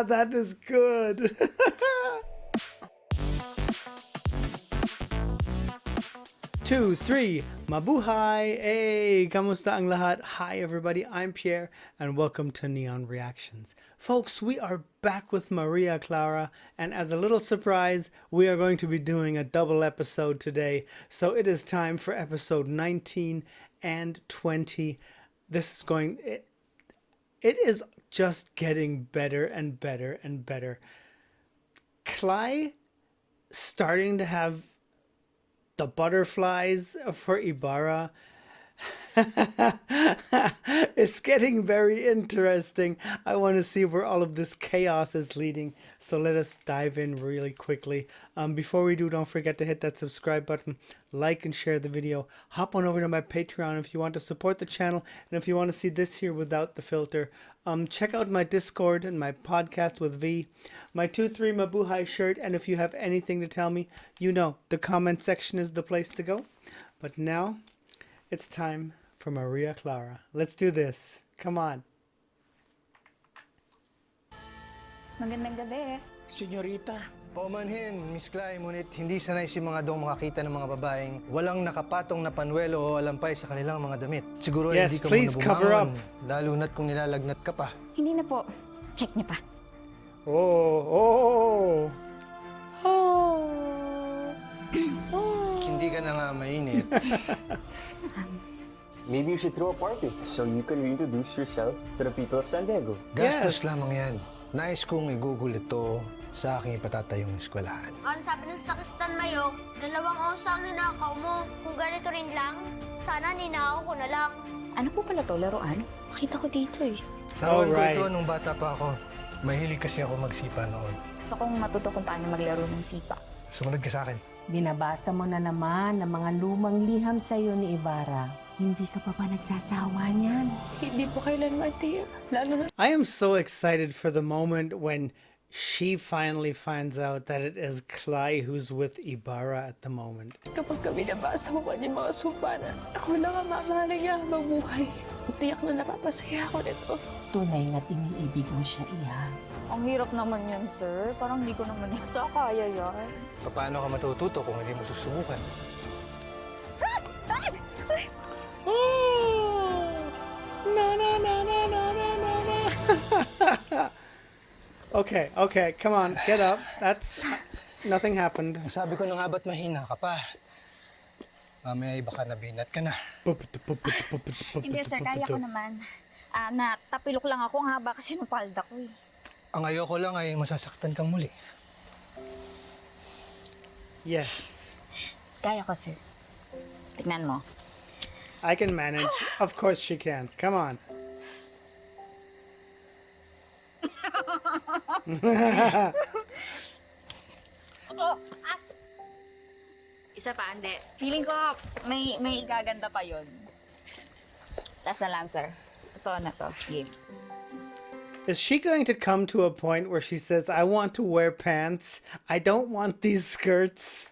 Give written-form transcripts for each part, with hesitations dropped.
That is good. Two, three, mabuhay! Hey, kamusta ang lahat? Hi everybody, I'm Pierre and welcome to Neon Reactions. Folks, we are back with Maria Clara, and as a little surprise, we are going to be doing a double episode today. So it is time for episode 19 and 20. It is just getting better and better and better. Klai starting to have the butterflies for Ibarra. It's getting very interesting. I want to see where all of this chaos is leading. So let us dive in really quickly. Before we do, don't forget to hit that subscribe button, like and share the video. Hop on over to my Patreon if you want to support the channel, and if you want to see this here without the filter. Check out my Discord and my podcast with V, my 2-3 Mabuhay shirt, and if you have anything to tell me, you know the comment section is the place to go. But now it's time for Maria Clara. Let's do this. Come on. Magandang gabi. Senyorita, paumanhin, Miss Klai, ngunit hindi sanay si mga dong makakita ng mga babaeng walang nakapatong na panuelo o alampay sa kanilang mga damit. Siguro Yes, hindi ka please muna cover bumangon, up. lalo na't kung nilalagnat ka pa. Hindi na po. Check niyo pa. Oh. Hindi ka na nga mainit. Maybe you should throw a party so you can reintroduce yourself to the people of San Diego. Gastos Yes. lamang yan. Nais kong i-google ito sa aking ipatatayong eskwelahan. Ang sabi ng sakistan Mayok, 2 oras ang ninakaw mo. Kung ganito rin lang, sana ninakaw ko na lang. Ano po pala to, laruan? Nakita ko dito eh. Naroon ko Alright. ito nung bata pa ako. Mahilig kasi ako magsipa noon. Gusto kong matuto kung paano maglaro ng sipa. Sumunod ka sa akin. Binabasa mo na naman ang mga lumang liham sa'yo ni Ibarra. Hindi ka pa ba nagsasawa niyan? Hindi po kailanman, Tia. Lalo na I am so excited for the moment when she finally finds out that it is Klai who's with Ibarra at the moment. kapag kami nabasa ko kanyang mga sumpa na ako lang ang mamahalang niya habang buhay. Tiyak na napapasaya ako nito. Tunay nga't iniibig mo siya, Iha. Ang hirap naman yan, sir. Parang hindi ko naman basta kaya yan. Paano ka matututo kung hindi mo susubukan? Oh! No. Okay, come on, get up. That's nothing happened. Sabi ko na nga ba't mahina ka pa? Mamaya baka nabinat ka na. Hindi, sir. Kaya ko naman. Natapilok lang ako. Ang haba kasi ng palda ko eh. Ang ayoko lang ay masasaktan kang muli. Yes, Kaya ko, sir. Tignan mo. I can manage. Of course she can. Come on. Isa pa, hindi. Feeling ko may igaganda pa yun. Last na lang, sir. Ito na to. Game. Is she going to come to a point where she says, I want to wear pants. I don't want these skirts.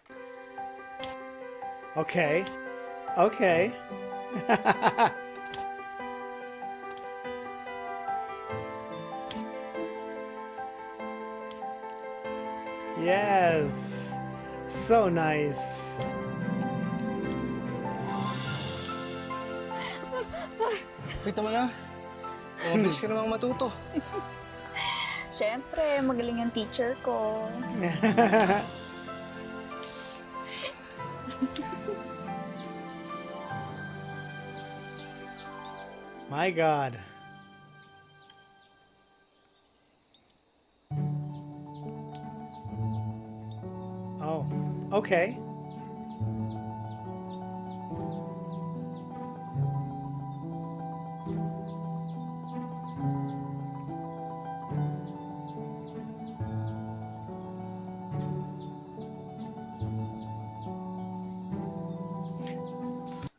Okay. Yes. So nice. Kita mo na. Mabilis ka namang matuto. Siyempre, magaling ang teacher ko. My God. Oh, okay.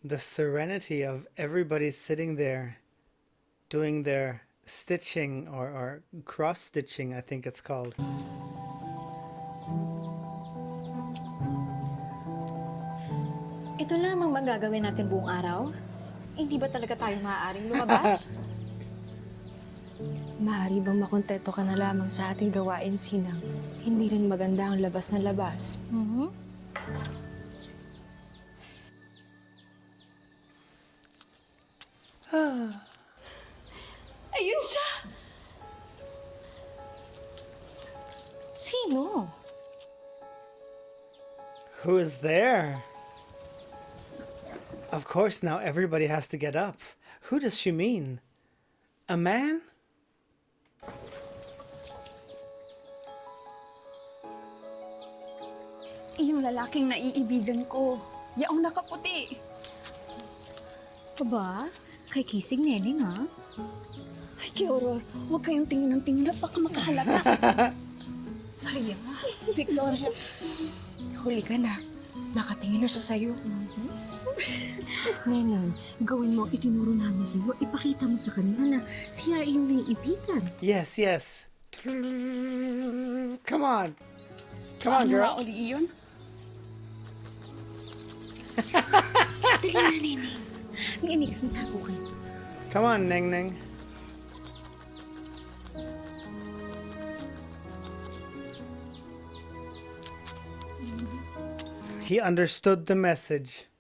The serenity of everybody sitting there doing their stitching or cross stitching, I think it's called. Ito lamang bang gagawin natin buong araw? Hindi ba talaga tayo maaaring lumabas? Maaari bang makontento ka na lamang sa ating gawain, Sinang? Hindi rin maganda ang labas na labas. Ayun siya! Sino? Who is there? Of course, now everybody has to get up. Who does she mean? A man? Yung lalaking naiibigan ko. Yaong nakaputi. Aba, kay Kising Neneng, ha? Ay, Kioror, huwag kayong tingin ng tingin at baka makahalata. Ay, Victoria, Huli ka na. Nakatingin na siya sa'yo. Neneng, gawin mo ang itinuro namin sa'yo. Ipakita mo sa kanila na siya iyong naiibigan. Yes, yes. Come on. Come on, ano girl. nga uli iyon? Dali na, Neneng. Nginig, matago kayo. Come on, Neng Neng. He understood the message.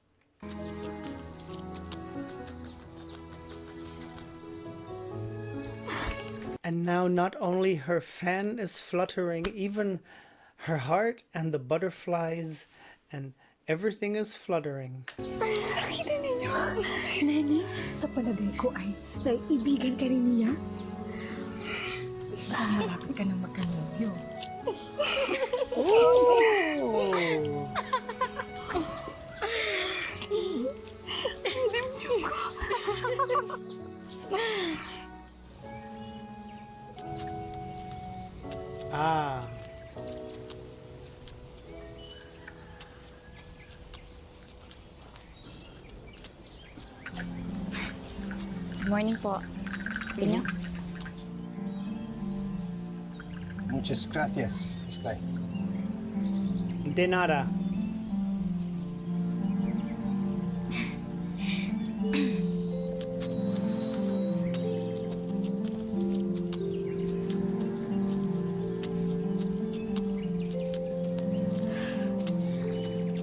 And now not only her fan is fluttering, even her heart and the butterflies and everything is fluttering. Nakita ninyo? Neneng, sa palagay ko ay naiibigan ka rin niya. Baka malapit ka ng magkanobyo. Ah. Morning po. Ganyan? Muchas gracias, Miss Clay. De nada.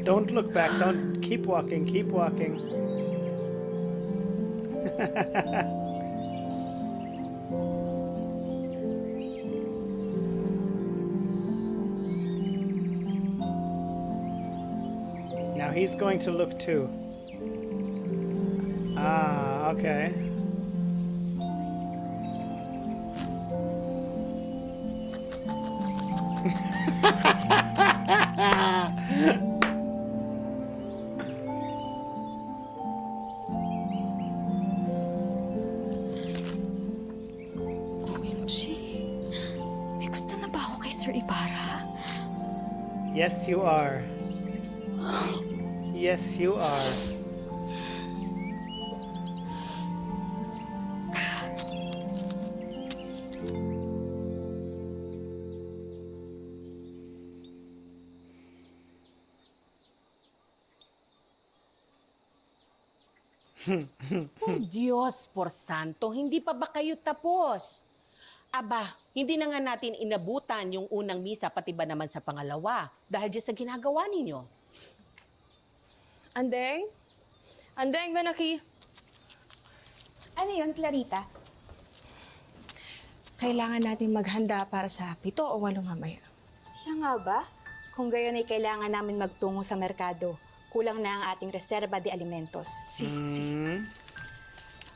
Don't look back. Don't keep walking. Keep walking. Now he's going to look too. Ah, okay. OMG. May gusto na ba ako kay Sir Ibarra? Yes, you are. Yes, you are. Oh, Diyos por santo, hindi pa ba kayo tapos? Aba, hindi na nga natin inabutan yung unang misa, pati ba naman sa pangalawa, dahil dyan sa ginagawa ninyo. Andeng? Andeng, Benaki. Ano yun, Clarita? Kailangan natin maghanda para sa 7 o 8 mamaya. Siya nga ba? Kung gayon ay kailangan namin magtungo sa merkado. Kulang na ang ating reserba de alimentos. Mm.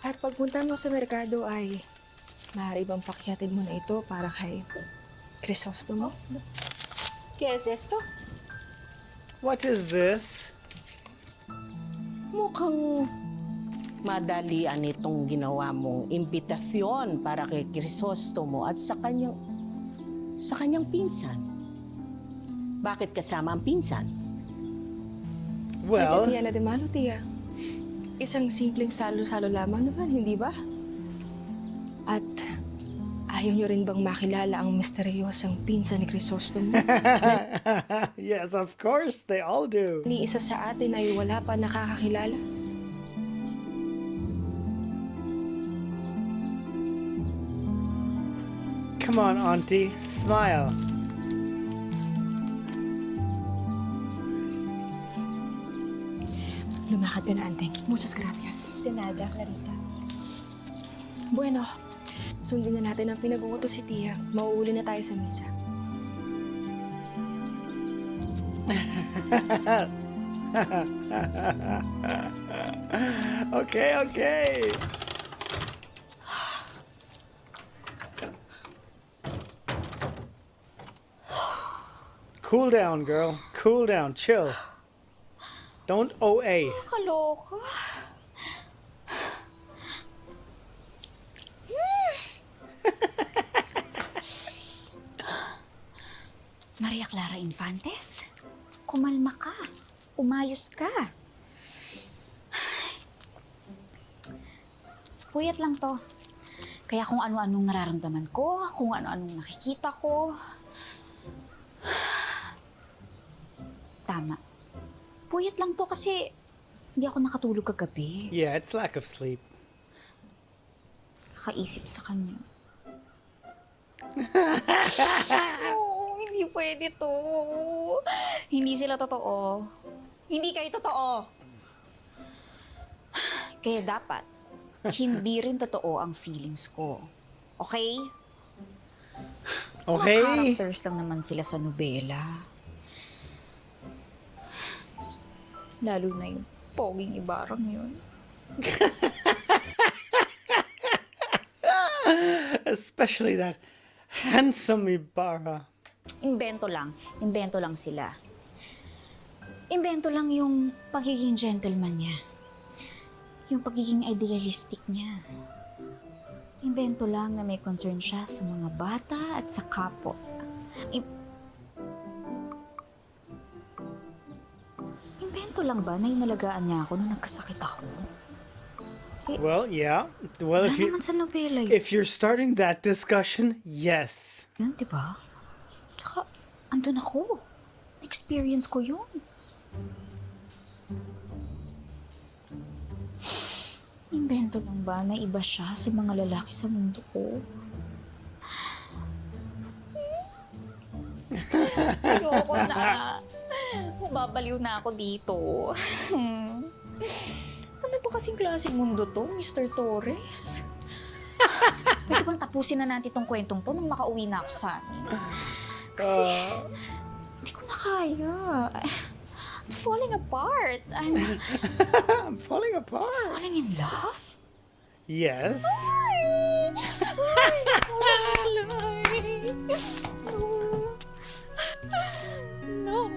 At pagpunta mo sa merkado ay maaari bang pakyatin mo na ito para kay Crisostomo? ¿Qué es esto? What is this? Mukhang madalian itong ginawa mong imbitasyon para kay Crisostomo at sa kanyang pinsan. Bakit kasama ang pinsan? Well, Tiya na din malo, Tiya. Isang simpleng salo-salo lamang naman, hindi ba? At ayaw niyo rin bang makilala ang misteryosang pinsan ni Crisostomo? yes, of course, they all do. Ni isa sa atin ay wala pa nakakakilala. Come on, Auntie. Smile. Lumakad ka na, ante. Muchas gracias. De nada, Clarita. Bueno, sundin na natin ang pinag-uutos si Tia. Mauuli na tayo sa misa. Okay, okay. Cool down, girl. Cool down. Chill. Don't OA. Kaloka. Maria Clara Infantes, kumalma ka. Umayos ka. Puyat lang to. Kaya kung ano-anong nararamdaman ko, kung ano-anong nakikita ko. Tama. Puyat lang to kasi hindi ako nakatulog kagabi. Yeah, it's lack of sleep. Kakaisip sa kanya. Oo, hindi pwede to. Hindi sila totoo. Hindi kayo totoo. Kaya dapat, hindi rin totoo ang feelings ko. Okay? Okay. Mga characters lang naman sila sa nobela. Lalo na yung poging ibarang yun. Especially that handsome Ibarra. Invento lang. Invento lang sila. Invento lang yung pagiging gentleman niya. Yung pagiging idealistic niya. Invento lang na may concern siya sa mga bata at sa kapwa. Invento lang ba na inalagaan niya ako nung nagkasakit ako? Well, yeah. Well, Wala naman sa nobela yun. if you're starting that discussion, yes. Yun, di ba? Tsaka, andun ako. Experience ko yun. Invento lang ba na iba siya sa mga lalaki sa mundo ko? Ayoko na. Mababaliw na ako dito. Ano ba kasing klaseng mundo to, Mr. Torres? Pwede bang tapusin na natin itong kwentong to nang makauwi na ako sa amin? Kasi, hindi ko na kaya. I'm falling apart. I'm I'm falling apart. falling in love. Yes. No.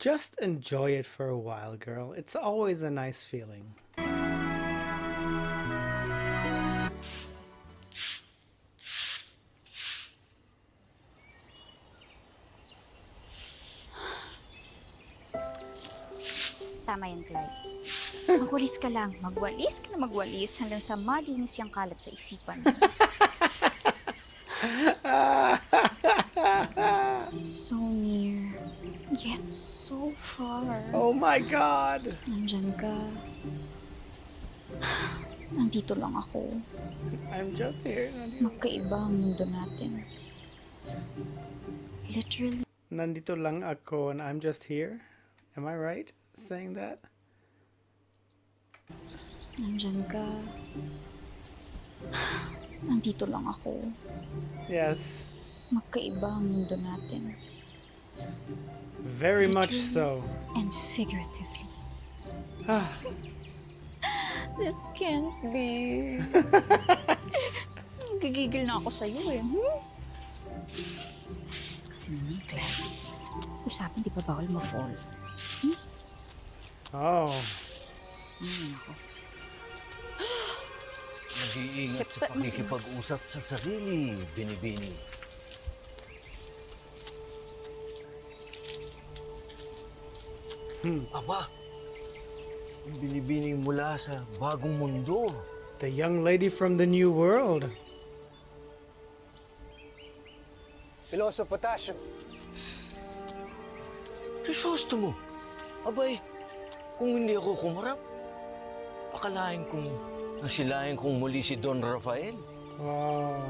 Just enjoy it for a while, girl. It's always a nice feeling. Tama yan, Clyde. Magwalis ka lang. Magwalis ka na magwalis hanggang sa malinis yung kalat sa isipan mo. So near, yet so far. Oh my God. Nandyan ka. Nandito lang ako. I'm just here. Magkaiba ang mundo natin. Literally. Nandito lang ako and I'm just here. Am I right saying that? Nandyan ka. Nandito lang ako. Yes. Magkaiba ang mundo natin. Very much so. And figuratively. Ah. This can't be. Gigigil na ako sa'yo eh. Kasi naman, Claire, usapan di pa bawal ma-fall. Oh. Ako. Nag-iingat sa pakikipag-usap sa sarili, Binibini. Aba, Ang binibining mula sa bagong mundo. The young lady from the new world. Piloso Potasio. Crisostomo, abay, kung hindi ako kumarap, akalain kong nasilayan kong muli si Don Rafael. Oh,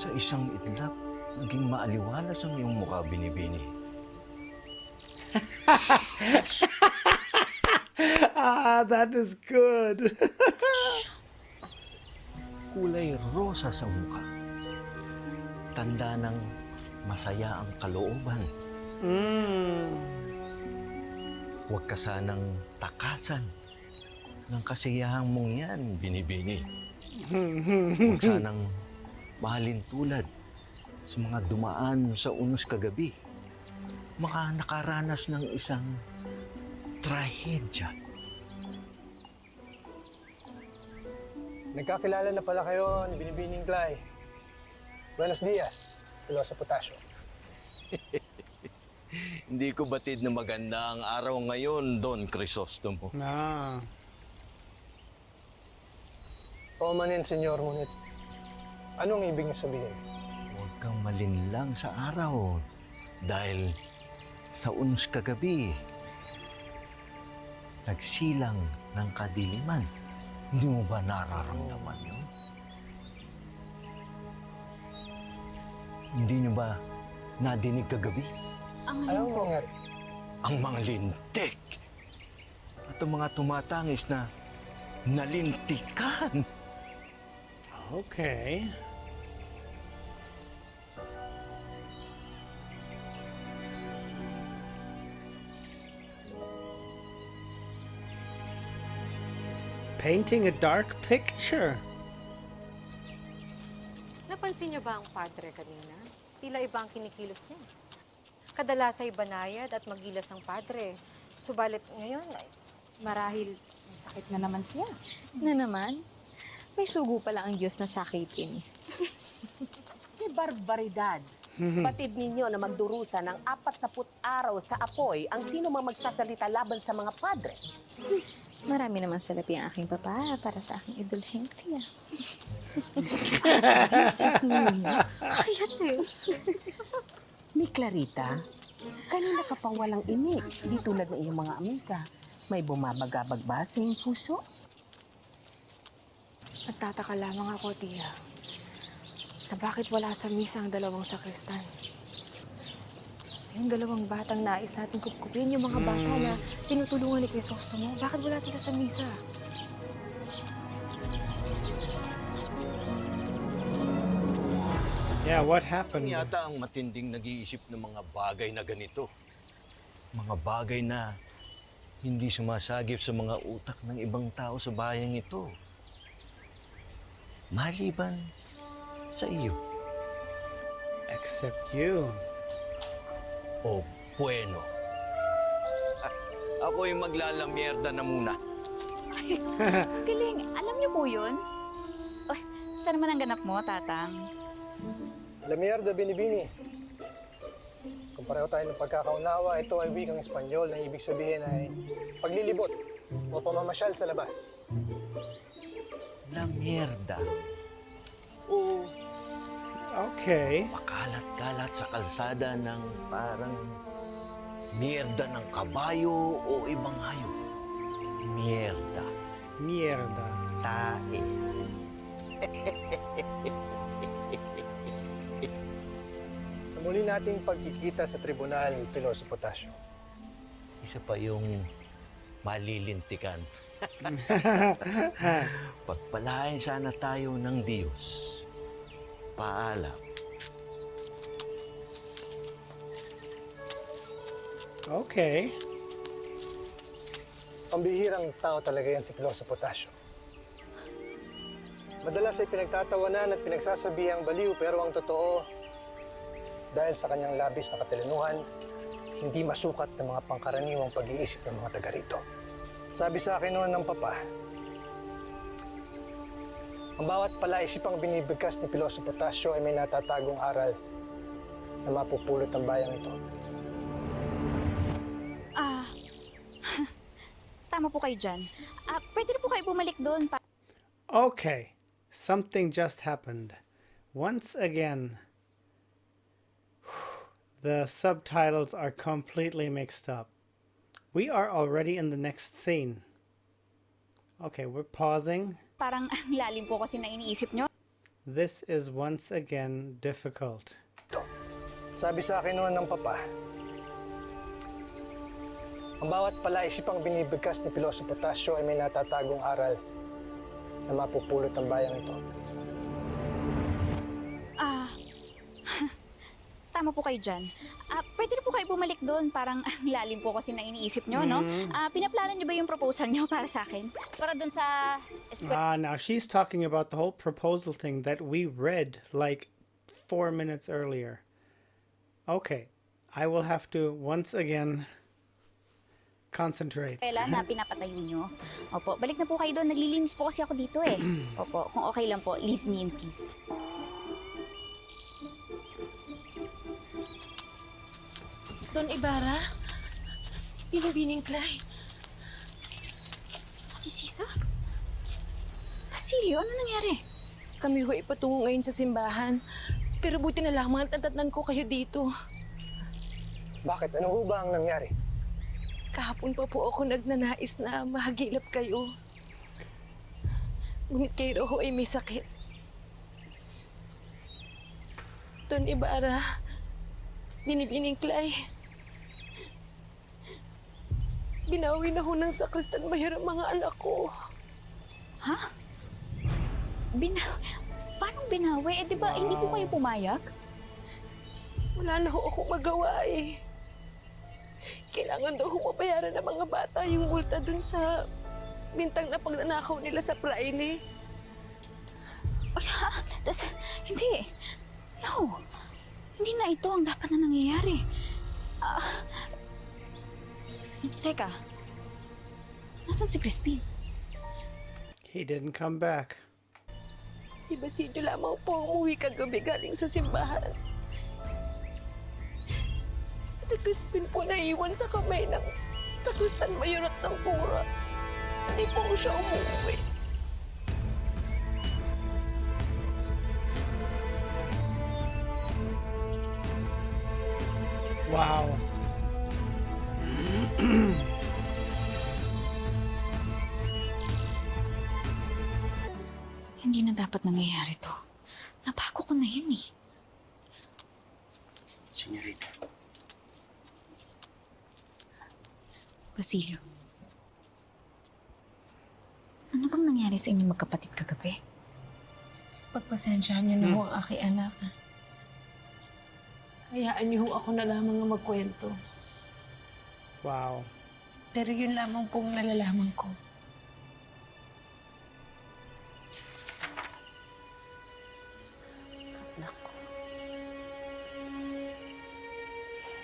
Sa isang itlap, naging maaliwalas ang iyong mukha, Binibini. that is good. Kulay rosa sa mukha. Tanda ng masaya ang kalooban. Huwag ka sanang takasan ng kasiyahan mong yan, Binibini. Huwag sanang mahalin tulad sa mga dumaan sa unos kagabi. Mga nakaranas ng isang trahedya. Nagkakilala na pala kayo ni Binibining Clay. Buenos dias, Piloso Potasio. Hindi ko batid na maganda ang araw ngayon, Don Crisostomo. Ah. Paumanin, senyor, ngunit anong ibig niyo sabihin? Huwag kang malinlang sa araw dahil sa unos kagabi, nagsilang ng kadiliman. Hindi mo ba nararamdaman yun? Hindi niyo ba nadinig kagabi? Anong nangyari? Ang mga lintik at ang mga tumatangis na nalintikan. Okay. Painting a dark picture. Napansin niyo ba ang padre kanina? Tila iba ang kinikilos niya. Kadalas ay banayad at magilas ang padre. Subalit ngayon ay... Marahil sakit na naman siya. Na naman? May sugo pala ang Diyos na sakitin. May barbaridad. Batid ninyo na magdurusa ng 40 araw sa apoy ang sino mang magsasalita laban sa mga padre. Marami naman salapi ang aking papa para sa aking idol Henry. Sus niya. Kayat eh. Ni Clarita, kanina ka pang walang inig, di tulad ng iyong mga amiga. May bumabagabag ba sa iyong puso? Nagtataka lamang ako, Tia, na bakit wala sa misa ang dalawang sakristan. Yung dalawang batang nais natin kupkupin, yung mga bata na tinutulungan ni Crisostomo, bakit wala sila sa misa? Yeah, what happened? Yata ang matinding nag-iisip ng mga bagay na ganito. Mga bagay na hindi sumasagip sa mga utak ng ibang tao sa bayang ito. Maliban sa iyo. Except you. O bueno. Ako'y maglalamierda na muna. Galing. Alam niyo po yun? Uy, saan naman ang ganap mo, Tatang? La mierda, Binibini. Kung pareho tayo ng pagkakaunawa, ito ay wikang Espanyol na ibig sabihin ay paglilibot o pamamasyal sa labas. La mierda. O Okay. makalat-kalat sa kalsada ng parang mierda ng kabayo o ibang hayop. Mierda. Mierda. Tae. Sa muli nating pagkikita sa tribunal, Piloso Potasio. Isa pa yung malilintikan. Pagpalain sana tayo ng Diyos. Paalam. Okay. Pambihirang tao talaga yan si Piloso Potasio. Madalas ay pinagtatawanan at pinagsasabihang baliw, pero ang totoo, dahil sa kanyang labis na katalinuhan, hindi masukat ng mga pangkaraniwang pag-iisip ng mga taga rito. Sabi sa akin noon ng papa, ang bawat palaisipang binibigkas ni Piloso Potasio ay may natatagong aral na mapupulot ng bayang ito. tama po kayo dyan. Pwede na po kayo bumalik doon. Okay, something just happened. Once again, the subtitles are completely mixed up. We are already in the next scene. Okay, we're pausing. Parang ang lalim po kasi na iniisip nyo. This is once again difficult. Sabi sa akin noon ng papa, ang bawat palaisipang binibigkas ni Piloso Potasio ay may natatagong aral na mapupulot ng bayang ito. Tama po kayo dyan. Pwede na po kayo bumalik doon. Parang ang lalim po kasi na iniisip nyo, no? Pinaplano nyo ba yung proposal nyo para sa akin? Para doon sa... Now she's talking about the whole proposal thing that we read like 4 minutes earlier. Okay, I will have to once again concentrate. Kailan na pinapatayo nyo? Opo, balik na po kayo doon. Naglilinis po kasi ako dito eh. Opo, kung okay lang po, leave me in peace. Don Ibarra? Binibining Clay? Ate Sisa? Basilio, ano nangyari? Kami ho ipatungo ngayon sa simbahan. Pero buti na lamang natatnan ko kayo dito. Bakit? Ano ho ba ang nangyari? Kahapon pa po ako nagnanais na mahagilap kayo. Ngunit kayo ho ay may sakit. Don Ibarra, Binibining Clay. Binawi na ho ng sakristan mayor ang mga anak ko. Ha? Paano binawi? Di ba hindi po kayo pumayag? Wala na ho akong magawa eh. Kailangan daw ho mabayaran ng mga bata yung multa dun sa bintang na pagnanakaw nila sa Praile. Hindi. No. Hindi na ito ang dapat na nangyayari. Teka. Nasaan si Crispin? He didn't come back. Si Basilio lamang po umuwi kagabi galing sa simbahan. Si Crispin po naiwan sa kamay ng sakristan mayor at ng kura. Hindi po siya umuwi. Wow. Hindi na dapat nangyayari to. Nabago ko na yun eh. Senyorita. Basilio. Ano bang nangyari sa inyong magkapatid kagabi? Pagpasensyahan niyo na ho ang aking anak. Hayaan niyo ho ako na lamang ang magkwento. Wow. Pero yun lamang pong nalalaman ko. Anak ko.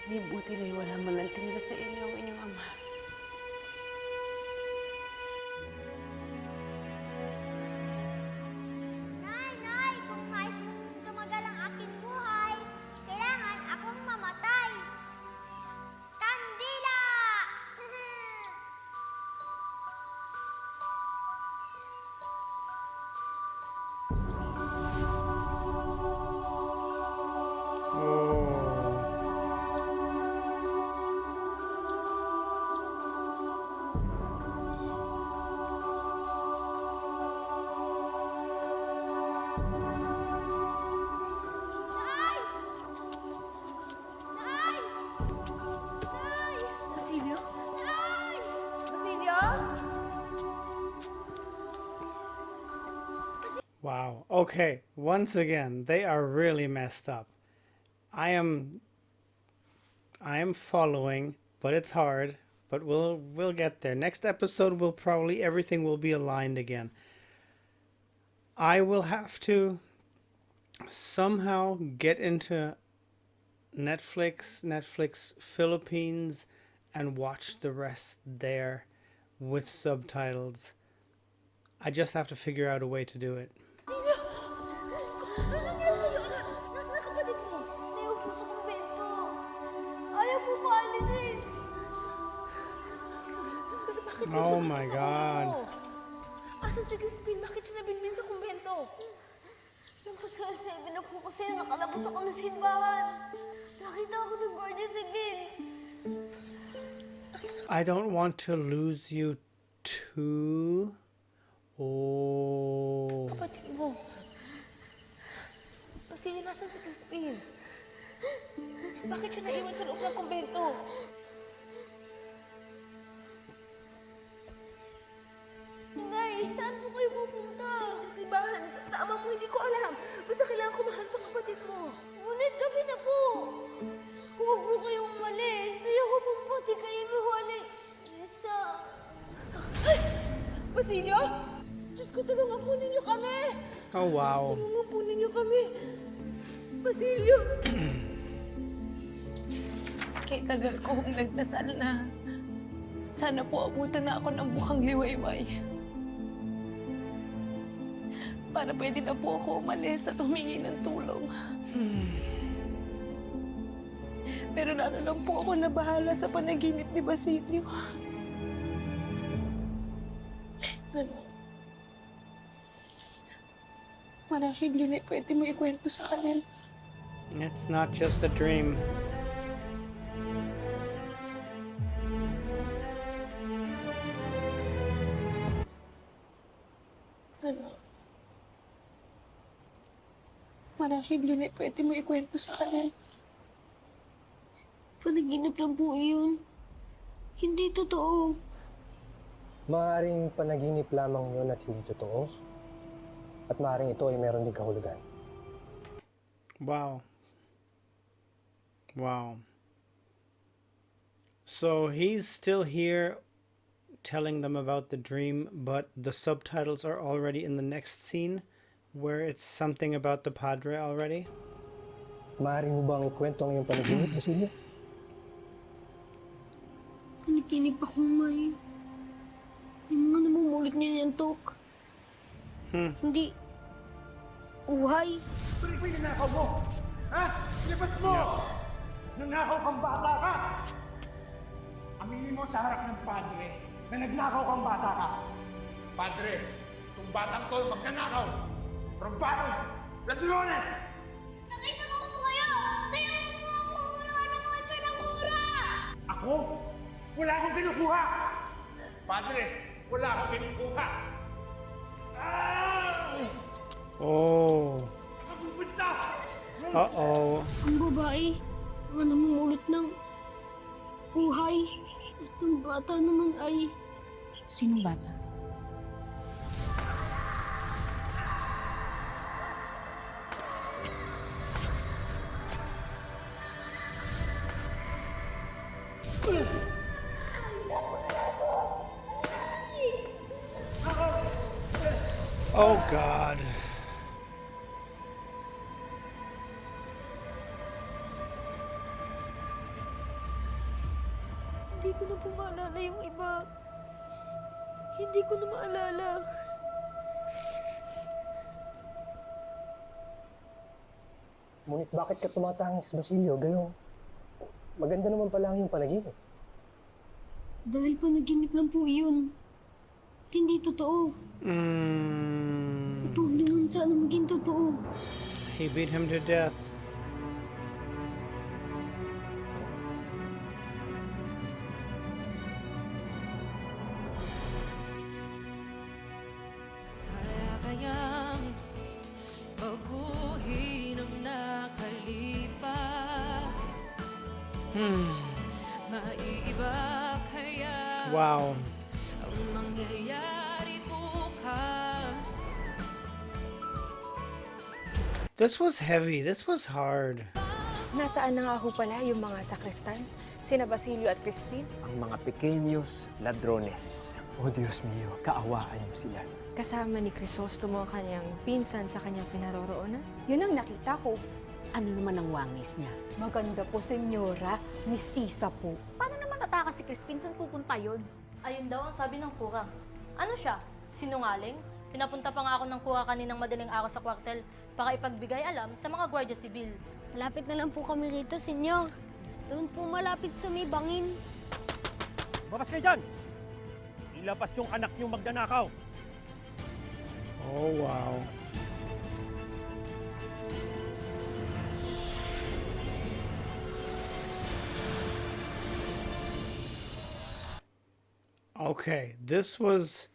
Hindi buti na wala man lang tingala sa inyo ang inyong ama. Nay! Kung nais mong tumagal ang aking buhay, kailangan akong mamatay. Kandila! Nay! Nay! Nay! Basilio? Nay! Basilio? Wow. Okay. Once again, they are really messed up. I am following, but it's hard. But we'll get there. Next episode will probably everything will be aligned again. I will have to somehow get into Netflix Philippines and watch the rest there with subtitles. I just have to figure out a way to do it. Ano nangyari sa'yo, anak? Nasaan ang kapatid mo? Naiwan po sa kumbento. Ayaw po paalisin. Bakit Oh my God. Asan si Crispin? Bakit siya nabinbin sa kumbento? Nasa 7 na po kasi nakalabas ako ng simbahan. Nakita ako ng Guardia Civil. I don't want to lose you too. Oh. Kapatid mo. Basilio, nasan si Crispin? Bakit siya naiwan sa loob ng kumbento? Nay, saan po kayo pupunta? Sa simbahan. Sa ama mo, hindi ko alam. Basta kailangan ko mahal pa kapatid mo. Ngunit gabi na po. Huwag po kayong umalis. Ayoko po pati kayo mawali. Isa. Basilio! Diyos ko, tulungan po ninyo kami! Oh, wow. Tulungan po ninyo kami! Basilio! Kay tagal kong nagdasal na sana po abutan na ako ng bukang liwayway. Para pwede na po ako umalis at humingi ng tulong. Pero lalo lang po ako nabahala sa panaginip ni Basilio. Marahil yun ay pwede mo ikwento sa kanila. It's not just a dream. Marahil yun ay pwede mo ikwento sa kanila. Panaginip lang po yun. Hindi totoo. Maaaring panaginip lamang yun at hindi totoo. At maaaring ito ay meron din kahulugan. Wow. Wow. So he's still here telling them about the dream, but the subtitles are already in the next scene where it's something about the padre already. Maaaring mo bang ikwento ang iyong panaginip, Basilio? Panaginip ako, May. Yung mga namumulit niya ng antok. Hindi. Uhay. Pwede ko yung nanakaw mo! Ha? Ilabas mo! Nanakaw kang bata ka! Aminin mo sa harap ng padre na nagnakaw kang bata ka. Padre, itong batang to magnanakaw. Robaron! Ladrones! Nakita ko po kayo! Kaya mo ako kumuha ng matsa ng mura! Ako? Wala akong kinukuha! Padre, wala akong kinukuha! Oh. Uh-oh. Ang babae, mga namumulot ng uhay. At ang bata naman ay... Sinong bata? Oh, God. Hindi ko na po maalala yung iba. Hindi ko na maalala. Ngunit bakit ka tumatangis, Basilio? Gayong maganda naman pala ang iyong panaginip. Dahil panaginip lang po yun. At hindi totoo. At huwag naman sana maging totoo. He beat him to death. Kayang baguhin ang nakalipas. Maiiba kaya Wow. ang mangyayari bukas. This was heavy. This was hard. Nasaan na nga ho pala yung mga sakristan? Sina Basilio at Crispin? Ang mga pequeños ladrones. Oh Diyos mio, kaawaan mo sila. Kasama ni Crisostomo ang kanyang pinsan sa kanyang pinaroroonan? Yun ang nakita ko. Ano naman ang wangis niya? Maganda po, senyora. Mistisa po. Paano naman tatakas si Crispin? Saan pupunta yun? Ayun daw ang sabi ng kuha. Ano siya? Sinungaling? Pinapunta pa nga ako ng kuha kaninang madaling araw sa kwartel para ipagbigay alam sa mga Guardia Civil. Malapit na lang po kami rito, senyor. Doon po malapit sa may bangin. Babas kayo dyan! Ilabas yung anak niyong magnanakaw. Oh, wow. Okay, this was...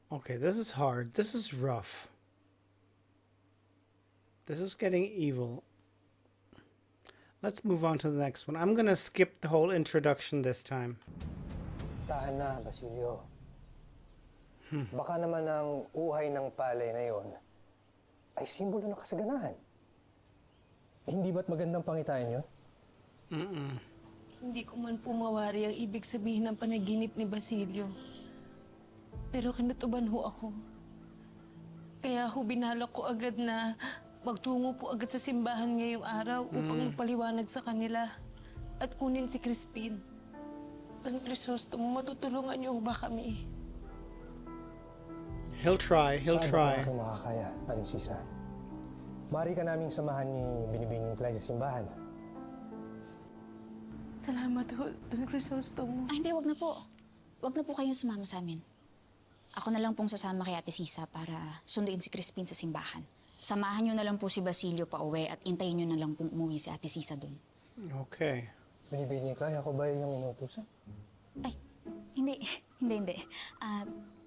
Okay, this is hard. This is rough. This is getting evil. Let's move on to the next one. I'm gonna skip the whole introduction this time. Tahan na, Basilio. Baka naman ang uhay ng palay na yon ay simbolo ng kasaganahan. Hindi ba't magandang pangitain yun? Hindi ko man po mawari ang ibig sabihin ng panaginip ni Basilio. Pero kinutuban ho ako. Kaya ho binalak ko agad na magtungo po agad sa simbahan ngayong araw upang ipaliwanag sa kanila at kunin si Crispin. Don Crisostomo, matutulungan niyo ba kami? He'll try. He'll try. Saan ako makakaya, Aling Sisa? Mari ka naming samahan ni Binibining Clay sa simbahan. Salamat ho, Don Crisostomo. Ay, hindi, wag na po. Wag na po kayong sumama sa amin. Ako na lang pong sasama kay Ate Sisa para sunduin si Crispin sa simbahan. Samahan niyo na lang po si Basilio pa uwi at intayin niyo na lang pong umuwi si Ate Sisa doon. Okay. Binibining Clay, ako ba yung inutusan? Ay, hindi.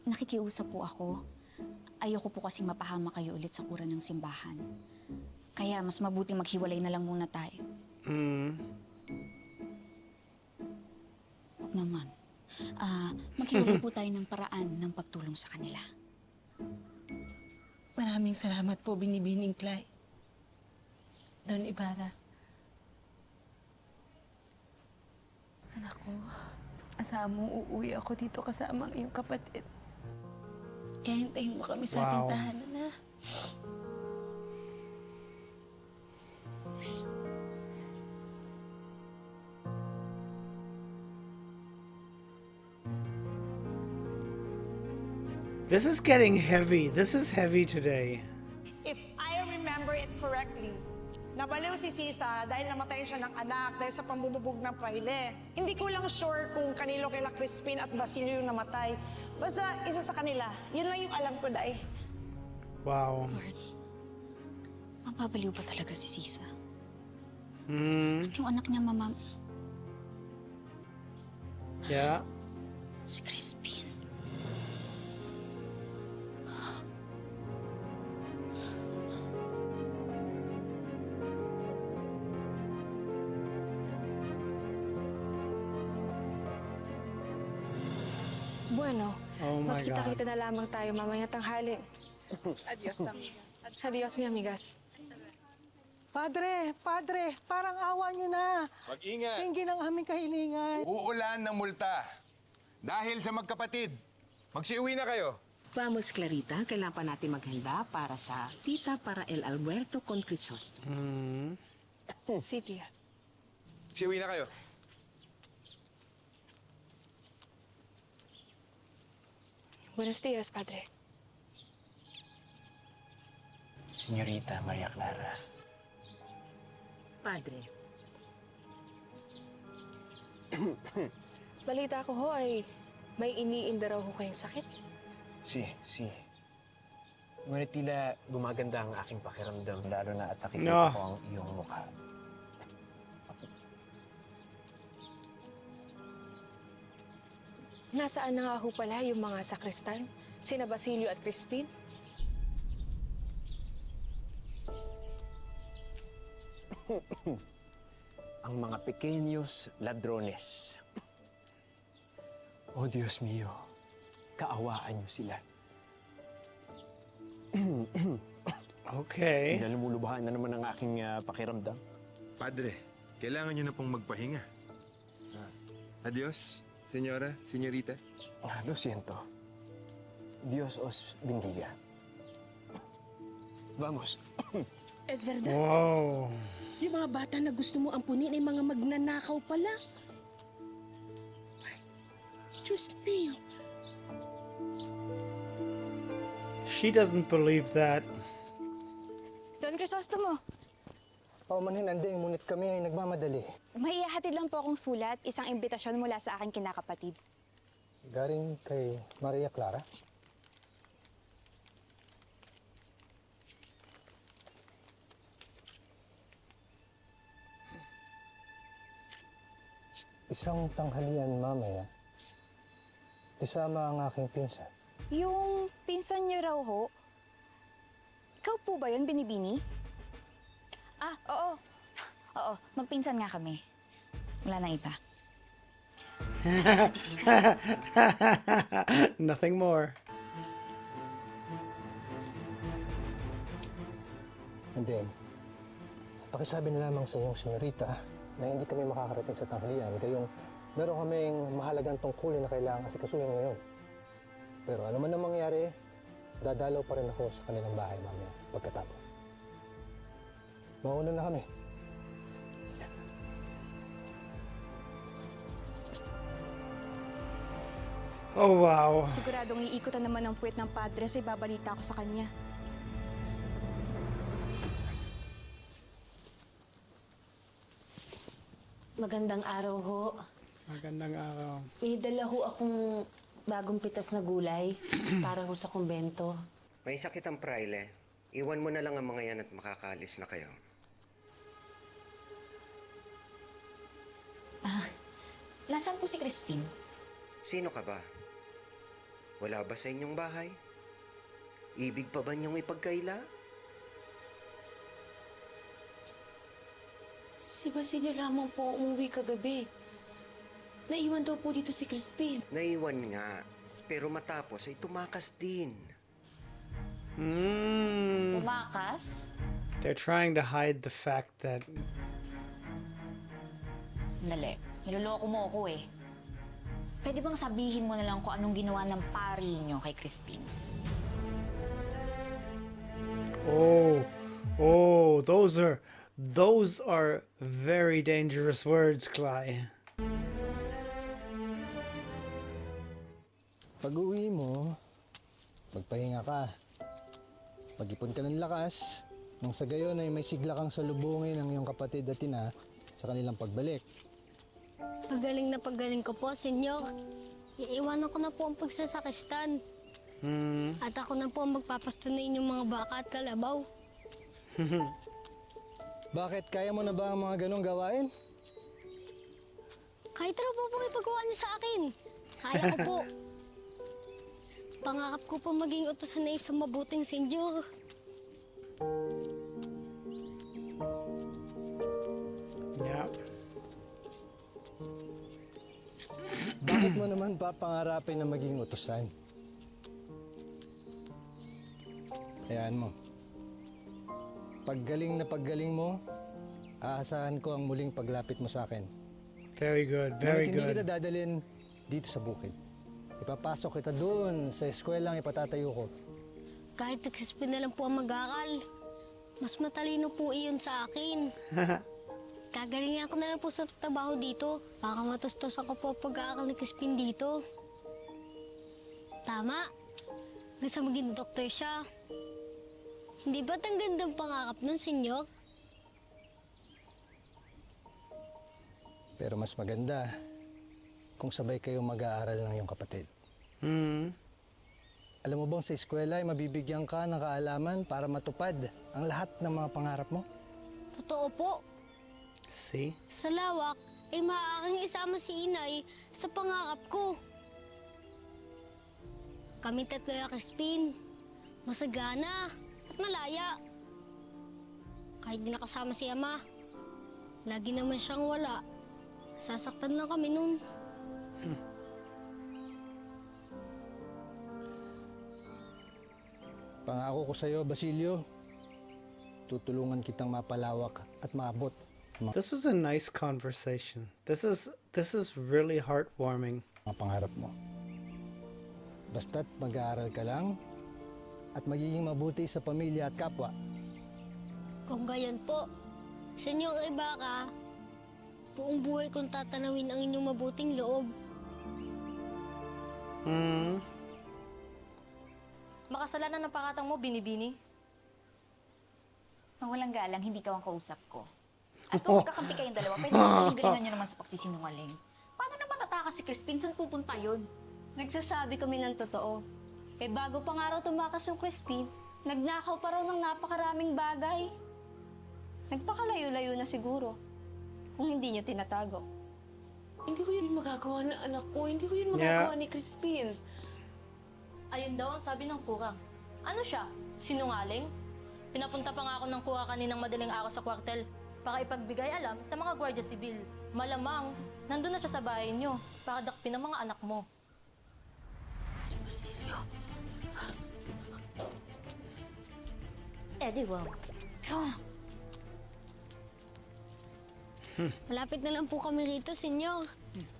Nakikiusap po ako. Ayoko po kasing mapahama kayo ulit sa kura ng simbahan. Kaya mas mabuting maghiwalay na lang muna tayo. Huwag naman. Maghiwalay po tayo ng paraan ng pagtulong sa kanila. Maraming salamat po, Binibining Clay. Don Ibarra. Anak ko, asahan mong uuwi ako dito kasama ang iyong kapatid. Kaya hintayin mo kami sa ating tahanan, ha? This is getting heavy. This is heavy today. If I remember it correctly, nabaliw si Sisa dahil namatayan siya ng anak dahil sa pambububog ng praile. Hindi ko lang sure kung kanino kila Crispin at Basilio yung namatay. Basta isa sa kanila. Yun lang yung alam ko, Day. Wow. Lord, mapabaliw ba talaga si Sisa? Hmm. At yung anak niya, Mama, Yeah. si Crispin. Bueno, Oh my God. magkita-kita na lamang tayo mamaya tanghali. Adios, amigas. Adios, mi amigas. Padre, parang awa nyo na. Mag-ingat. Tingin ang aming kahilingan. Uulan ng multa. Dahil sa magkapatid. Magsiuwi na kayo. Vamos, Clarita. Kailangan pa natin maghanda para sa Tita para El Alberto con Crisostomo. Sí, tía. Magsiuwi na kayo. Buenos días, padre. Señorita Maria Clara. Padre. Balita ko ho ay may iniinda raw ho kayong sakit. Si. Ngunit tila gumaganda ang aking pakiramdam, lalo na at nakikita ko ang iyong mukha. Nasaan na nga ho pala yung mga sakristan? Sina Basilio at Crispin? Ang mga pequeños ladrones. Oh Diyos mio, kaawaan niyo sila. Okay. Lumulubahan na naman ang aking pakiramdam. Padre, kailangan nyo na pong magpahinga. Adios, senyora, senyorita. Lo siento. Dios os bendiga. Vamos. Es verdad. Wow. Yung mga bata na gusto mo ampunin ay mga magnanakaw pala. Diyos niyo. She doesn't believe that. Don Crisostomo, Paumanhin anding, ngunit kami ay nagmamadali. May ihahatid lang po akong sulat, isang imbitasyon mula sa aking kinakapatid. Galing kay Maria Clara. Isang tanghalian mamaya, isama ang aking pinsan. Yung pinsan niyo raw ho, ikaw po ba yun, Binibini? Ah, oo. Oo, magpinsan nga kami. Wala nang iba. Nothing more. And then, pakisabi na lamang sa iyong senyorita na hindi kami makakarating sa tanghalian. Gayong meron kaming mahalagang tungkulin na kailangan asikasuhin ngayon. Pero ano man ang mangyari, dadalaw pa rin ako sa kanilang bahay mamaya pagkatapos. Mauna na kami. Oh, wow. Siguradong iikutan naman ng puwet ng padre sa ibabalita ko sa kanya. Magandang araw ho. Magandang araw. May dala ho akong bagong pitas na gulay para ho sa kumbento. May sakit ang praile. Iwan mo na lang ang mga yan at makakaalis na kayo. Nasaan po si Crispin? Sino ka ba? Wala ba sa inyong bahay? Ibig pa ba niyong ipagkaila? Si Basilio lamang po umuwi kagabi. Naiwan daw po dito si Crispin. Naiwan nga. Pero matapos ay tumakas din. Tumakas? They're trying to hide the fact that... Dali, niloloko mo ako eh. Pwede bang sabihin mo na lang kung anong ginawa ng pari niyo kay Crispin? Oh, those are very dangerous words, Cly. Pag-uwi mo, magpahinga ka. Mag-ipon ka ng lakas, nang sa gayon ay may sigla kang salubungin ng iyong kapatid at ina sa kanilang pagbalik. Pagaling ko po, senyor. Iiwanan ko na po ang pagsasakistan. At ako na po ang magpapasto na inyong mga baka at kalabaw. Bakit? Kaya mo na ba ang mga ganong gawain? Kahit ano po pong ipagawa niyo sa akin. Kaya ko po. Pangakap ko po maging utusan na isang mabuting senyor. Yeah. Bakit mo naman papangarapin na maging utusan? Hayaan mo. Paggaling mo, aasahan ko ang muling paglapit mo sa akin. Very good, very Hindi good. kita dadalhin dito sa bukid. Ipapasok kita doon sa eskwelang ipatatayo ko. Kahit na Crispin na lang po ang mag-aaral, mas matalino po iyon sa akin. Gagalingan ko na lang po sa trabaho dito. Baka matustos ako po pag-aaral ni Crispin dito. Tama. Gusto maging doktor siya. Hindi ba't ang gandang pangakap nun, senyor? Pero mas maganda kung sabay kayong mag-aaral ng iyong kapatid. Alam mo bang sa eskwela ay mabibigyan ka ng kaalaman para matupad ang lahat ng mga pangarap mo? Totoo po. See? Sa lawak, ay maaaring isama si inay sa pangakap ko. Kami tatlo na Crispin. Masagana at malaya. Kahit di nakasama si ama, lagi naman siyang wala. Sasaktan lang kami nun. Pangako ko sa iyo, Basilio, tutulungan kitang mapalawak at maabot. This is a nice conversation. This is really heartwarming. Mga pangarap mo. Basta't mag-aaral ka lang at magiging mabuti sa pamilya at kapwa. Kung gayon po, Senyor Ibaka, buong buhay kong tatanawin ang inyong mabuting loob. Makasalanan ng pakatang mo, Binibini. Nang walang galang, hindi ka ang kausap ko. At kung magkakampi kayong dalawa, pwede galing-galingan nyo naman sa pagsisinungaling. Paano naman tatakas si Crispin? Saan pupunta yun? Nagsasabi kami ng totoo. Eh bago pa nga raw tumakas yung Crispin, nagnakaw pa raw ng napakaraming bagay. Nagpakalayo-layo na siguro. Kung hindi nyo tinatago. Hindi ko yun magagawa ng anak ko. Hindi ko yun magagawa ni Crispin. Ayun daw ang sabi ng kuka. Ano siya? Sinungaling? Pinapunta pa nga ako ng kuka kaninang madaling araw sa kwartel para ipagbigay alam sa mga gwardiya sibil. Malamang, nandun na siya sa bahay niyo para dakpin ang mga anak mo. Si Basilio. Eddie, wow. Malapit na lang po kami rito, senyor.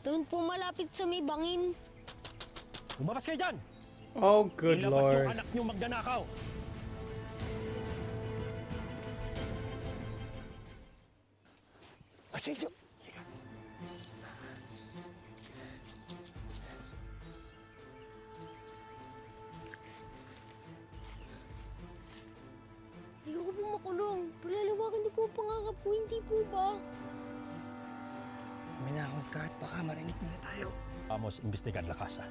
Doon po malapit sa may bangin. Lumabas kayo dyan! Oh, good Ilabas Lord. yung anak niyo magdanakaw! Basilio! Ayoko po makulong. Palalawakan niyo po ang pangakap ko, hindi po ba? Minahon ka at baka marinig nila tayo. Vamos, imbestigar la casa.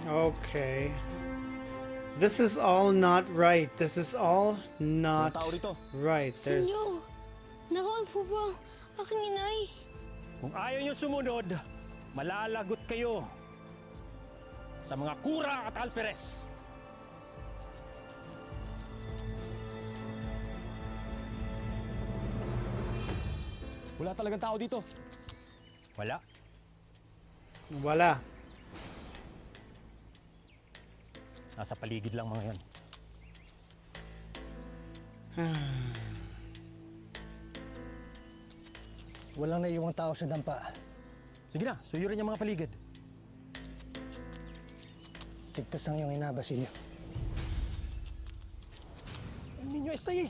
Okay. This is all not right. This is all not right. There's... Senyor, nakawal po ba aking inay? Kung ayaw niyo sumunod, malalagot kayo sa mga kura at alperes. Wala talagang tao dito. Wala. Wala. Nasa paligid lang mga yan. Walang naiiwang tao sa dampa. Sige na, suyurin yung mga paligid. Tigtas ang iyong ina, Basilio. El niño está ahí.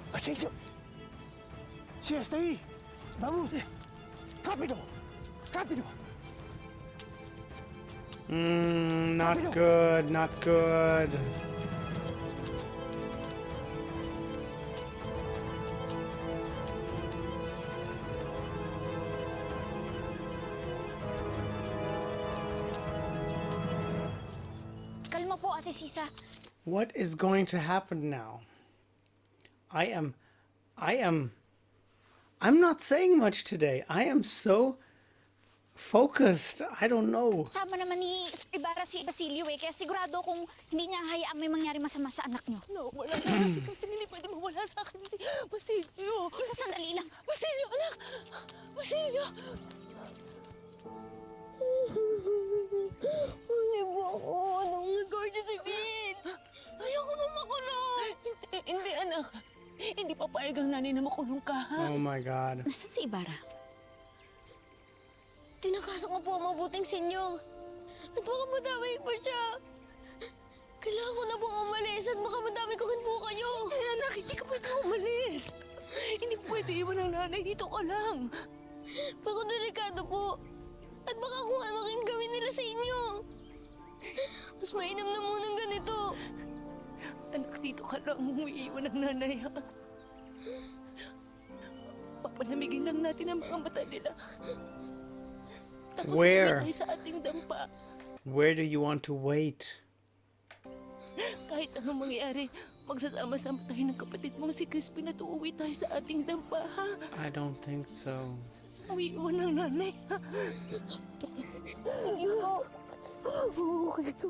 Basilio. Sí, está ahí. Vamos. Rápido. Rápido. Not good, not good. Kalma po, Ate Sisa. What is going to happen now? I'm not saying much today. I am so focused. I don't know. Sama naman ni Ibarra si Basilio eh, kaya sigurado kung hindi niya hayaang may mangyari masama sa anak niyo. No, wala na. Si Crispin hindi pwede mawala sa akin si Basilio. Sandali lang. Basilio, anak! Basilio! Hindi po ako. Anong guardia civil? Ayoko pa makulong. Hindi, anak. Hindi papayag ang nanay na makulong ka, ha? Oh my God. Nasaan si Ibarra? Tinakasan ko po ang mabuting senyor. At baka madamay pa siya. Kailangan ko na pong umalis at baka madamay ko rin po kayo. Eh, anak, hindi ka pwede umalis. Hindi pwede iwan ang nanay. Dito ka lang. Baka delikado po. At baka kung ano rin gawin nila sa inyo. Mas mainam na munang ganito. Anak, dito ka lang. Umiiwan ang nanay, ha? Papalamigin lang natin ang mga mata nila. Tapos Where? uwi tayo sa ating dampa. Where do you want to wait? Kahit anong mangyari, magsasama-sama tayo ng kapatid mong si Crispin at uuwi tayo sa ating dampa, ha? I don't think so. Sa uwiiwan ng nanay, ha? Sige po. Okay ko.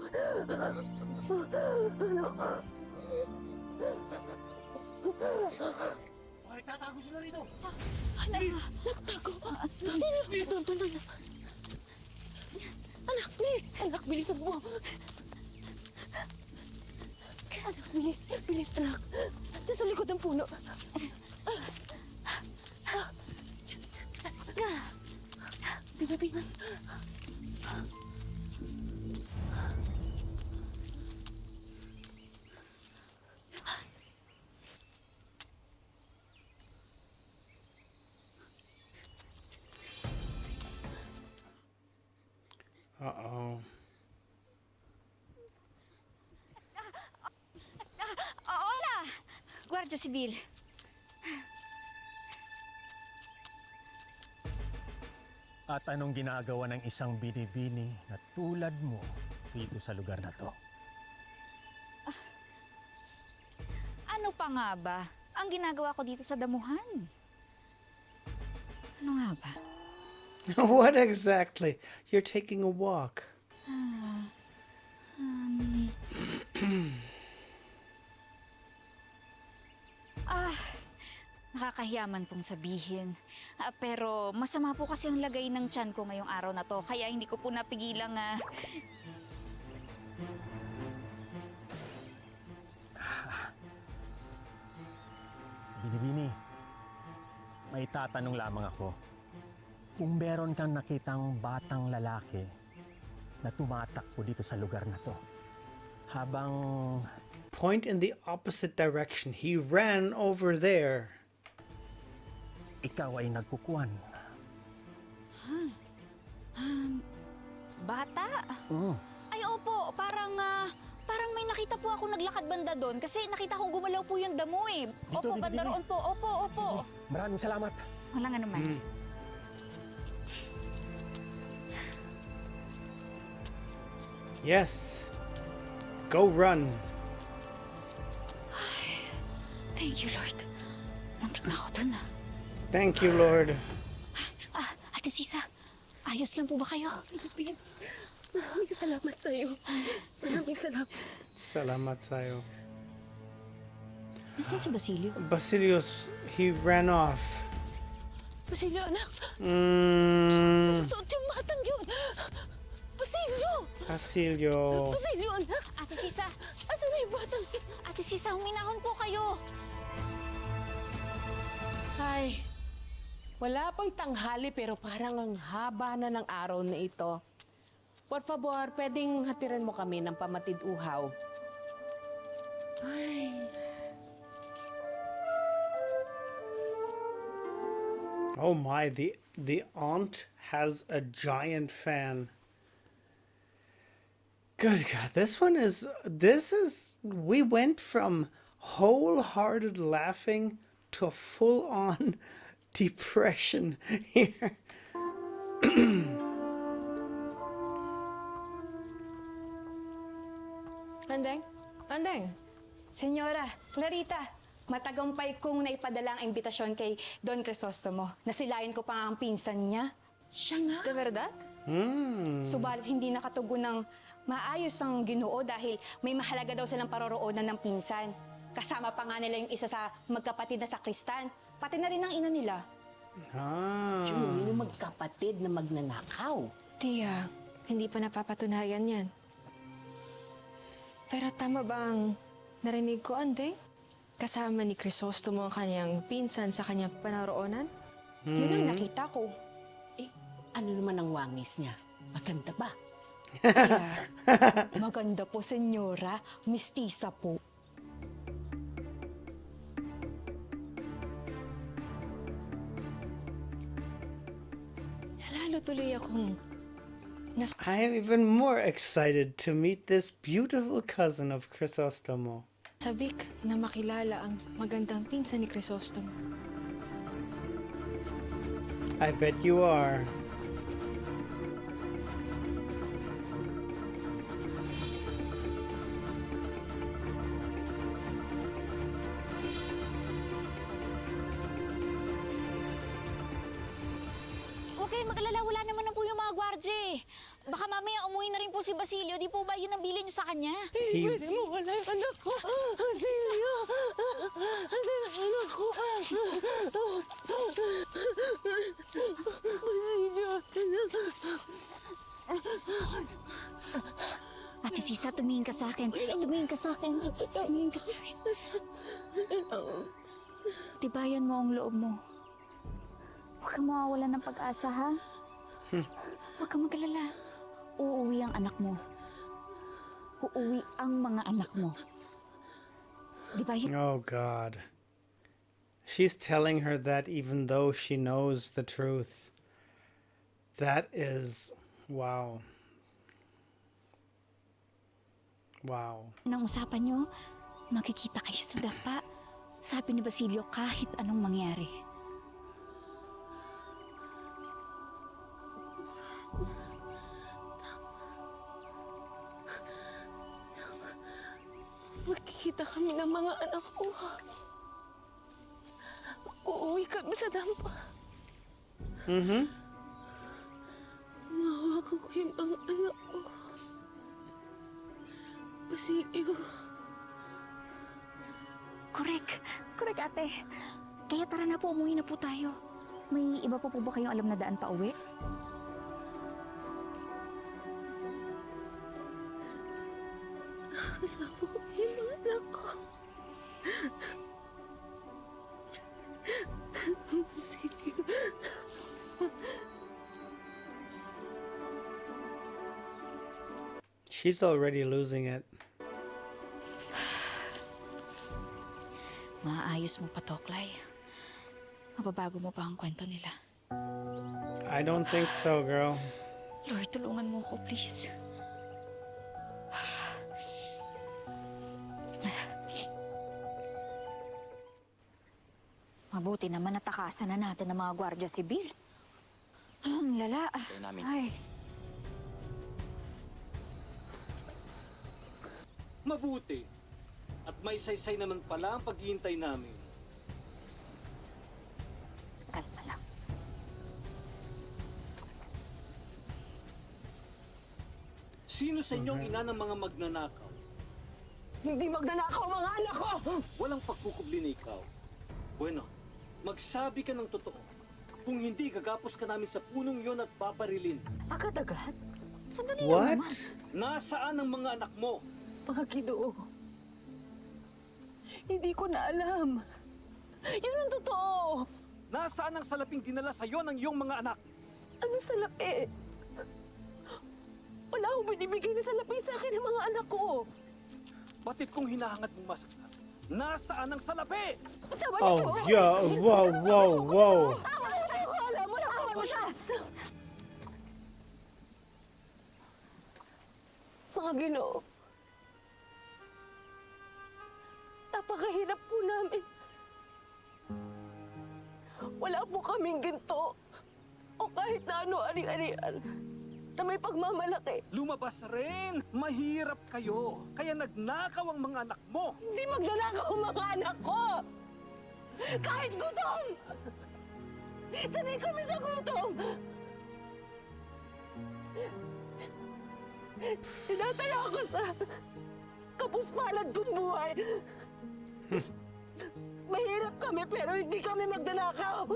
Bakit tatago sila rito? Anak, nagtago. Doon. Anak, please. Anak, bilisan mo. Anak, bilis. Bilis, anak. Diyan sa likod ng puno. Binabinan. Uh-oh. Guardia Civil. At anong ginagawa ng isang binibini na tulad mo dito sa lugar na to? Ano pa nga ba ang ginagawa ko dito sa damuhan? Ano nga ba? What exactly? You're taking a walk. Nakakahiyaman pong sabihin. Pero masama po kasi ang lagay ng tiyan ko ngayong araw na to. Kaya hindi ko po napigilang Binibini, may tatanong lamang ako. Kung meron kang nakitang batang lalaki na tumatakbo dito sa lugar na to, habang... Point in the opposite direction. He ran over there. Ikaw ay nagkukuan. Bata? Mm. Ay, opo. Parang may nakita po ako naglakad banda doon kasi nakita kong gumalaw po yung damo eh. Opo, banda roon po. Opo. Maraming salamat. Walang anuman. Yes. Go run. Thank you, Lord. Muntik na ako doon Thank you, Lord. Ate Sisa, ayos lang po ba kayo? Maraming salamat sa'yo. Maraming salamat. Salamat sa'yo. Nasaan si Basilio? Basilios, he ran off. Basilio, anak! Mm, Suot yung matang yun! Basilio! Basilio. Basilio, anak! Ate Sisa! Asan na yung batang? Ate Sisa, huminahon po kayo! Ay, wala pang tanghali pero parang ang haba na ng araw na ito. Por favor, pwedeng hatiran mo kami ng pamatid uhaw. Ay. Oh my, the aunt has a giant fan. Good God, we went from wholehearted laughing to full-on depression here. Andeng. Senyora, Clarita, matagumpay kong naipadala ang imbitasyon kay Don Crisostomo. Nasilayan ko pa ang pinsan niya. Siya nga. De verdad? Subalit hindi nakatugon ng maayos ang Ginoo dahil may mahalaga daw silang paroroonan ng pinsan. Kasama pa nga nila yung isa sa magkapatid na sakristan. Pati na rin ang ina nila. Yung magkapatid na magnanakaw. Tia, hindi pa napapatunayan yan. Pero tama bang narinig ko, Ande? Kasama ni Crisostomo ang kanyang pinsan sa kanyang panaroonan? Yun ang nakita ko. Ano naman ang wangis niya? Maganda ba? Maganda po, senyora. Mistisa po. Lalo tuloy akong I am even more excited to meet this beautiful cousin of Crisostomo. sabik na makilala ang magandang pinsan ni Crisostomo. I bet you are. Okay, mag-alala, wala naman na po yung mga gwardya eh. Baka mamaya umuwi na rin po si Basilio. Di po ba yun ang bilin nyo sa kanya? Pwede mo wala yung anak ko. Basilio! Asan ang anak ko? Ate Sisa, tumingin ka sa akin. Tumingin ka sa akin. Tumingin ka sa akin. Tibayan mo ang loob mo. Huwag kang mawawalan ng pag-asa, ha? Huwag kang mag-alala. Uuwi ang anak mo. Uuwi ang mga anak mo. Di ba yun? Oh God. She's telling her that even though she knows the truth. That is... wow. Wow. Nang usapan nyo, makikita kayo sa dapa. sabi ni Basilio kahit anong mangyari. Magkikita kami ng mga anak ko. Uuwi kami sa dampa. Mahawakan ko yung mga anak ko. Basilio. Correct, ate. Kaya tara na po, umuwi na po tayo. May iba po ba kayong alam na daan pa uwi? Kasama ko yung mga anak ko. Basilio. She's already losing it. Maayos mo pa to, Clay. Mababago mo pa ang kwento nila. I don't think so, girl. Lord, tulungan mo ko, please. Mabuti naman natakasan na natin ng mga Guardia Sibil. Ang lala. Ay. Mabuti. At may saysay naman pala ang paghihintay namin. Kalma lang. Sino sa inyong ina ng mga magnanakaw? Hindi magnanakaw ang mga anak ko! Walang pagkukubli na ikaw. Bueno, magsabi ka ng totoo. Kung hindi, gagapos ka namin sa punong yon at paparilin. Agad-agad? Sandali What? lang naman. Nasaan ang mga anak mo? Mga Ginoo. Hindi ko na alam. Yun ang totoo. Nasaan ang salaping dinala sa iyo ng iyong mga anak? Ano salapi? Wala akong binibigay na salapi sa akin ng mga anak ko. Batid kong hinahangad mong masaktan. Nasaan ang salapi? Oh, yeah. Whoa. Alam mo, nakawan mo siya! Mga Ginoo, napakahirap po namin. Wala po kaming ginto o kahit na ano ari-arian na may pagmamalaki. Lumabas rin! Mahirap kayo. Kaya nagnakaw ang mga anak mo. Hindi magnanakaw ang mga anak ko! Kahit gutom! Sanay kami sa gutom! Tinataya ako sa kapuspalad kong buhay. Mahirap kami pero hindi kami magnanakaw.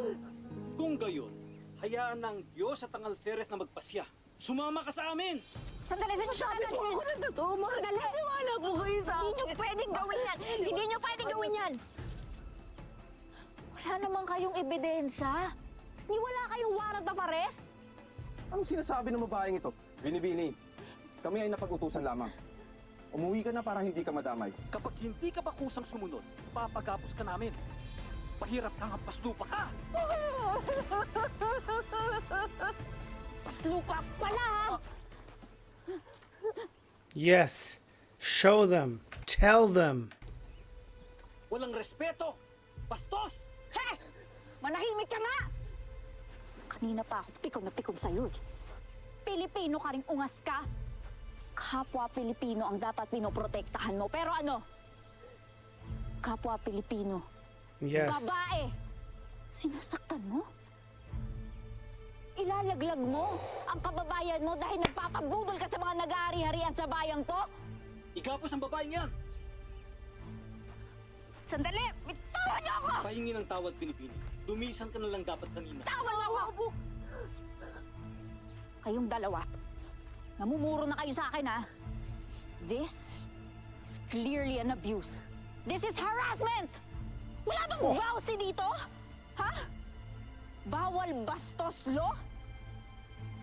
Kung gayon, hayaan ng Diyos at ang alferes na magpasya. Sumama ka sa amin! Sandali, Sabi po ako na totoo, mga naniwala po kayo sa akin. Hindi nyo pwedeng gawin yan! Hindi nyo pwedeng gawin yan! Wala naman kayong ebidensya. Ni wala kayong warrant of arrest. Anong sinasabi ng babaeng ito? Binibini, kami ay napag-utusan lamang. Umuwi ka na para hindi ka madamay. Kapag hindi ka pa kusang sumunod, papagapos ka namin. Pahirap kang paslupa ka! Paslupa pala, ha? Yes. Show them. Tell them. Walang respeto! Bastos! Che! Manahimik ka nga! Kanina pa ako pikon na pikon sa'yo. Pilipino ka rin ungas ka. Kapwa Pilipino ang dapat pinoprotektahan mo. Pero ano? Kapwa Pilipino. Yes. Babae! Sinasaktan mo? Ilalaglag mo ang kababayan mo dahil nagpapabudol ka sa mga nag-aari-harian sa bayang to? Igapos ang babaeng yan! Sandali! Bitawan niyo ako! Pahingi ng tawad, Pinipini. Lumisan ka na lang dapat kanina. Tawan niyo ako! Kayong dalawa, namumuro na kayo sa akin, ha? This is clearly an abuse. This is harassment! Wala bang bawsi dito? Ha? Bawal bastos law?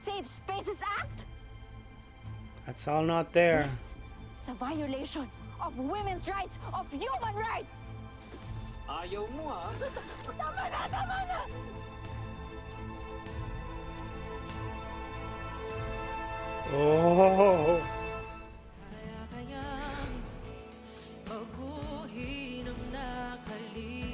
Safe Spaces Act? That's all not there. This is a violation of women's rights, of human rights! Ayaw mo, ha? Tama na! Tama na! Oh. Baguhin ang nakalimutan.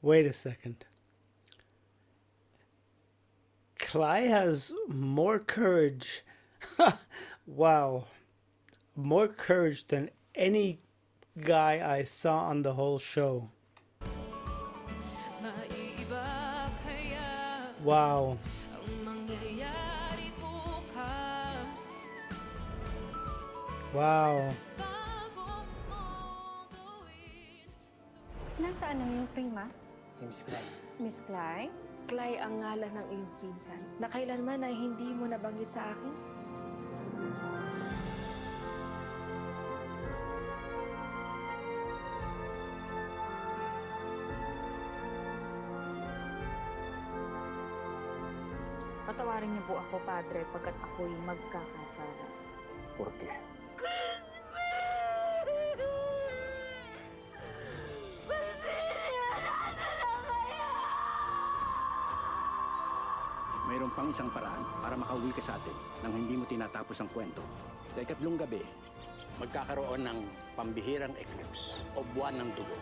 Wait a second. Cly has more courage. Wow. More courage than any guy I saw on the whole show. Wow. Wow. Nasaan ang iyong prima? Si Miss Cly. Miss Cly? Cly ang ngalan ng iyong pinsan na kailanman ay hindi mo nabanggit sa akin. Patawarin niyo po ako, Padre, pagkat ako'y magkakasala. ¿Por qué? Mayroon pang isang paraan para makauwi ka sa atin nang hindi mo tinatapos ang kwento. Sa ikatlong gabi, magkakaroon ng pambihirang eclipse o buwan ng dugo.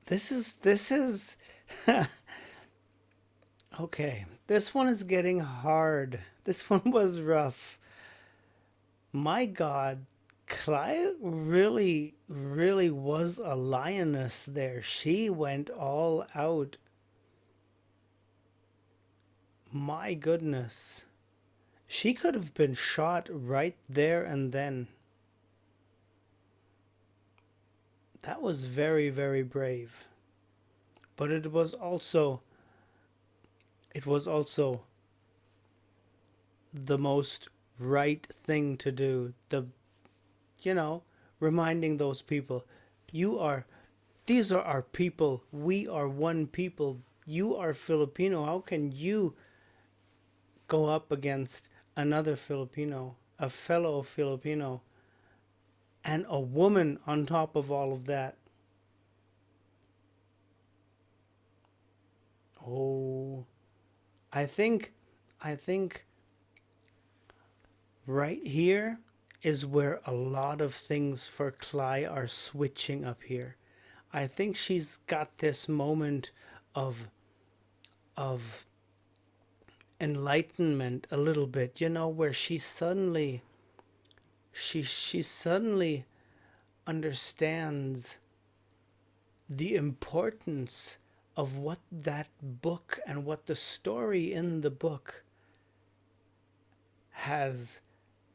This is okay. This one is getting hard. This one was rough. My God, Cly really was a lioness there. She went all out. My goodness. She could have been shot right there and then. That was very, very brave. But it was also the most right thing to do. Reminding those people, these are our people. We are one people. You are Filipino. How can you go up against another Filipino, a fellow Filipino, and a woman on top of all of that? Oh, I think right here is where a lot of things for Cly are switching up here. I think she's got this moment of enlightenment a little bit, where she suddenly understands the importance of what that book and what the story in the book has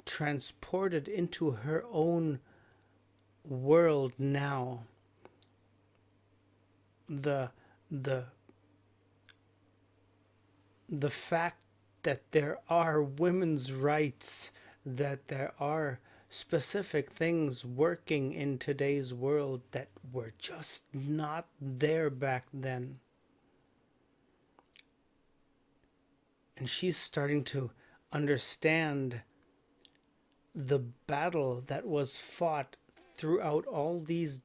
transported into her own world now. The fact that there are women's rights, that there are specific things working in today's world that were just not there back then. And she's starting to understand the battle that was fought throughout all these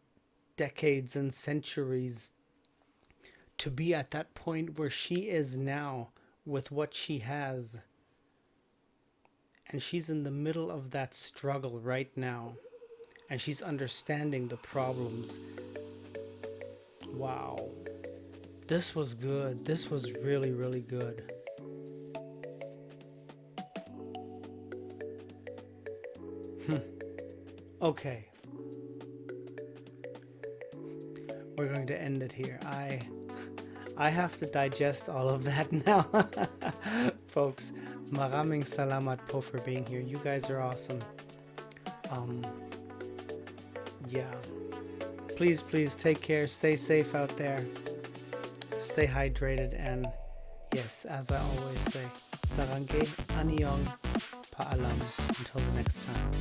decades and centuries to be at that point where she is now with what she has. And she's in the middle of that struggle right now. And she's understanding the problems. Wow. This was good. This was really, really good. Okay. We're going to end it here. I have to digest all of that now. Folks, maraming salamat po for being here. You guys are awesome. Yeah. Please take care. Stay safe out there. Stay hydrated. And yes, as I always say, sarangge, annyeong, paalam. Until the next time.